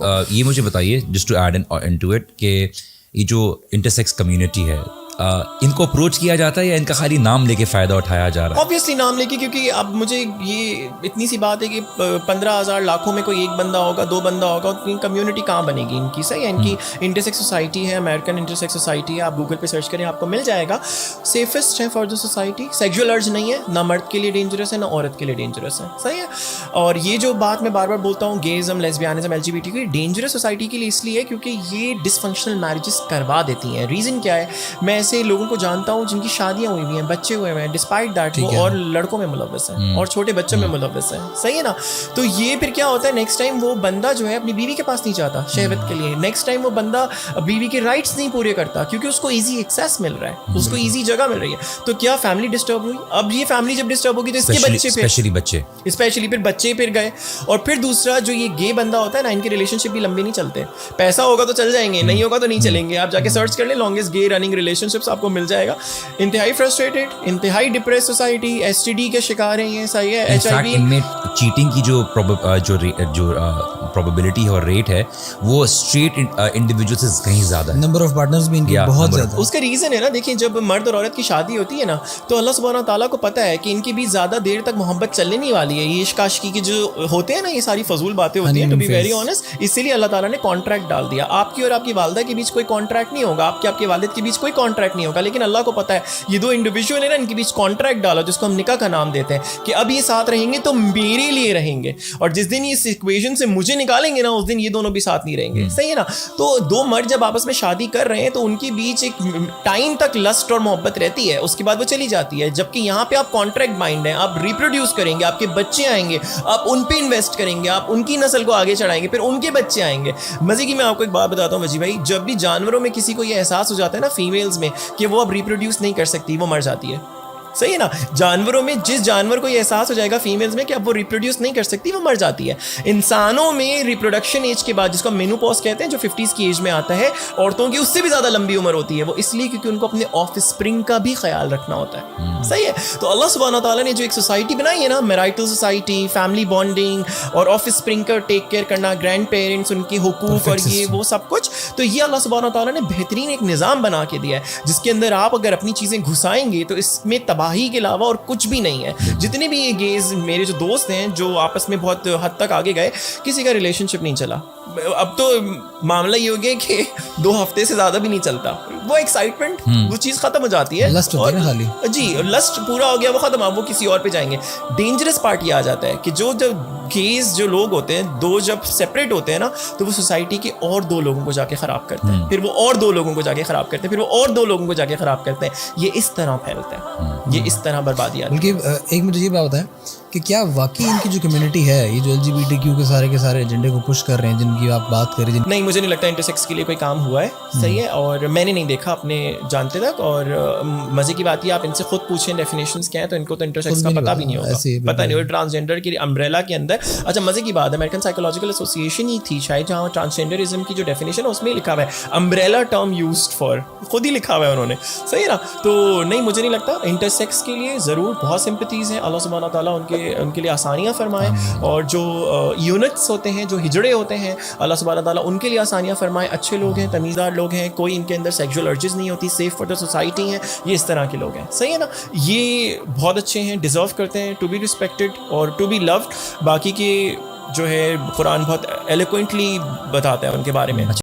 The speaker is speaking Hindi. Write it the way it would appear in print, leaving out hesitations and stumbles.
ये मुझे बताइए just to add into it कि ये जो इंटरसेक्स कम्युनिटी है इनको अप्रोच किया जाता है या इनका खाली नाम लेके फ़ायदा उठाया जा रहा है? ऑब्वियसली नाम लेके, क्योंकि अब मुझे ये इतनी सी बात है कि 15,000 लाखों में कोई एक बंदा होगा, दो बंदा होगा, तो कम्युनिटी कहाँ बनेगी इनकी? सही है, इनकी इंटरसेक्स सोसाइटी है, अमेरिकन इंटरसेक्स सोसाइटी है, आप गूगल पे सर्च करें आपको मिल जाएगा। सेफेस्ट है फॉर द सोसाइटी, सेक्सुअल अर्ज नहीं है, ना मर्द के लिए डेंजरस है ना औरत के लिए डेंजरस है। सही है, और ये जो बात मैं बार बार बोलता हूँ, गेज़म, लेस्बियानिज्म, LGBT की डेंजरस सोसाइटी के लिए इसलिए है क्योंकि ये डिसफंक्शनल मैरिजेस करवा देती हैं। रीज़न क्या है? मैं ऐसे लोगों को जानता हूँ जिनकी शादियां हुई हैं, बच्चे हुए हैं, डिस्पाइट दैट वो और लड़कों में मुलव्वस हैं और छोटे बच्चों में मुलव्वस हैं। सही है ना? तो ये फिर क्या होता है, नेक्स्ट टाइम वो बंदा जो है अपनी बीवी के पास नहीं जाता शहवत के लिए, नेक्स्ट टाइम वो बंदा बीवी के राइट्स नहीं पूरे करता क्योंकि उसको ईजी एक्सेस मिल रहा है, उसको ईजी जगह मिल रही है। तो क्या फैमिली डिस्टर्ब हुई? अब ये फैमिली जब डिस्टर्ब होगी तो इसके बच्चे स्पेशली फिर बच्चे फिर गए। और फिर दूसरा जो ये गे बंदा होता है ना, इनके रिलेशनशिप भी लंबे नहीं चलते। पैसा होगा तो चल जाएंगे, नहीं होगा तो नहीं चलेंगे। आप जाके सर्च कर ले लॉन्गेस्ट गे रनिंग रिलेशनशिप्स, आपको मिल जाएगा। इंतहाई फ्रस्ट्रेटेड, इंतहाई डिप्रेस सोसाइटी, STD के शिकार हैं ये। सही है, HIV, इनमें चीटिंग की जो प्रोबेबिलिटी और रेट है वो स्ट्रेट इंडिविजुअल से कहीं ज़्यादा है। नंबर ऑफ पार्टनर्स भी इनके बहुत ज़्यादा। उसका रीज़न है ना, देखिए जब मर्द और औरत की शादी होती है ना, तो अल्लाह सुब्हानहू ताला को पता है कि इनके बीच ज़्यादा देर तक मोहब्बत चलने नहीं वाली है। ये इश्क आशिकी की जो होते हैं ना, ये सारी फजूल बातें होती हैं, टू बी वेरी ऑनेस्ट। इसीलिए अल्लाह ताला ने कॉन्ट्रैक्ट डाल दिया। आपकी और आपकी वालदा के बीच कोई कॉन्ट्रैक्ट नहीं होगा, आपके वालिद के बीच कोई कॉन्ट्रैक्ट नहीं होगा, लेकिन अल्लाह को पता है ये दो इंडिविजुअल है ना, इनके बीच कॉन्ट्रैक्ट डाला जिसको हम निकाह का नाम देते हैं कि अब ये साथ रहेंगे तो मेरे लिए रहेंगे, और जिस दिन इस इक्वेशन से मुझे निकालेंगे ना, उस दिन ये दोनों भी साथ नहीं रहेंगे। सही है ना? तो दो मर्द जब आपस में शादी कर रहे हैं तो उनके बीच एक टाइम तक लस्ट और मोहब्बत रहती है, उसके बाद वो चली जाती है। जबकि यहाँ पे आप कॉन्ट्रैक्ट माइंड हैं, आप रिप्रोड्यूस करेंगे, आपके बच्चे आएंगे, आप उन पे इन्वेस्ट करेंगे, आप उनकी नस्ल को आगे चढ़ाएंगे, फिर उनके बच्चे आएंगे। मजे की मैं आपको एक बात बताता हूँ वजी भाई, जब भी जानवरों में किसी को ये एहसास हो जाता है ना, फीमेल्स में, कि वो अब रिप्रोड्यूस नहीं कर सकती, वो मर जाती है। सही है ना? जानवरों में जिस जानवर को ये एहसास हो जाएगा फीमेल्स में कि अब वो रिप्रोड्यूस नहीं कर सकती, वो मर जाती है। इंसानों में रिप्रोडक्शन एज के बाद, जिसको मेनोपॉज कहते हैं, जो 50s की एज में आता है, औरतों की उससे भी ज़्यादा लंबी उम्र होती है। वो इसलिए क्योंकि उनको अपने ऑफस्प्रिंग का भी ख्याल रखना होता है। सही है? तो अल्लाह सुब्हानहू ताला ने जो एक सोसाइटी बनाई है ना, मैरिटल सोसाइटी, फैमिली बॉन्डिंग और ऑफस्प्रिंग का टेक केयर करना, ग्रैंड पेरेंट्स, उनके हुकूक और ये वो सब कुछ, तो ये अल्लाह सुब्हानहू ताला ने बेहतरीन एक निज़ाम बना के दिया है, जिसके अंदर आप अगर अपनी चीज़ें घुसाएंगे तो इसमें तबाही के अलावा और कुछ भी नहीं है। जितने भी ये गेज मेरे जो दोस्त हैं जो आपस में बहुत हद तक आगे गए, किसी का रिलेशनशिप नहीं चला। अब तो मामला ये हो गया कि 2 हफ्ते से ज़्यादा भी नहीं चलता। वो एक्साइटमेंट, वो चीज़ ख़त्म हो जाती है, लस्ट होती है ना खाली। जी, लस्ट पूरा हो गया, वो ख़त्म, अब वो किसी और पे जाएंगे। डेंजरस पार्ट ये आ जाता है कि जब गेज जो लोग होते हैं, दो जब सेपरेट होते हैं ना, तो वो सोसाइटी के और 2 लोगों को जाके ख़राब करते हैं, फिर वो और 2 लोगों को जाके ख़राब करते हैं, फिर वो और 2 लोगों को जाके ख़राब करते हैं। ये इस तरह फैलता है, ये इस तरह बर्बादी आती है। बल्कि एक मुझे ये बात बताएं कि क्या वाकई इनकी जो कम्युनिटी है, ये जो LGBTQ के सारे एजेंडे को पुश कर रहे हैं, जिनकी आप बात कर रहे हैं, नहीं, मुझे नहीं लगता इंटरसेक्स के लिए कोई काम हुआ है। सही है, और मैंने नहीं देखा अपने जानते तक। और मज़े की बात ये, आप इनसे खुद पूछें डेफिनेशंस क्या है, तो इनको तो इंटरसेक्स का पता भी नहीं होगा, पता नहीं होगा। ट्रांसजेंडर की अम्ब्रेला के अंदर, अच्छा मज़े की बात है, अमेरिकन साइकोलॉजिकल एसोसिएशन ही थी शायद, जहाँ ट्रांसजेंडरिज्म की जो डेफिनेशन है उसमें लिखा हुआ है अम्ब्रेला टर्म यूज्ड फॉर, खुद ही लिखा हुआ है उन्होंने। सही है ना? तो नहीं, मुझे नहीं लगता। इंटरसेक्स के लिए ज़रूर बहुत सिंपैथीज़ हैं, अल्लाह सुब्हानहू ताला उनके लिए आसानियाँ फरमाए, और जो यूनिट्स होते हैं, जो हिजड़े होते हैं, अल्लाह सुब्हानहू ताला उनके लिए आसानियाँ फरमाए। अच्छे लोग हैं, तमीज़दार लोग हैं, कोई इनके अंदर सेक्सुअल अर्जेस नहीं होती, सेफ फॉर द सोसाइटी हैं, ये इस तरह के लोग हैं। सही है ना? ये बहुत अच्छे हैं, डिज़र्व करते हैं टू बी रिस्पेक्टेड और टू बी लव्ड। बाकी के जो है कुरान बहुत एलोक्वेंटली बताता है उनके बारे में।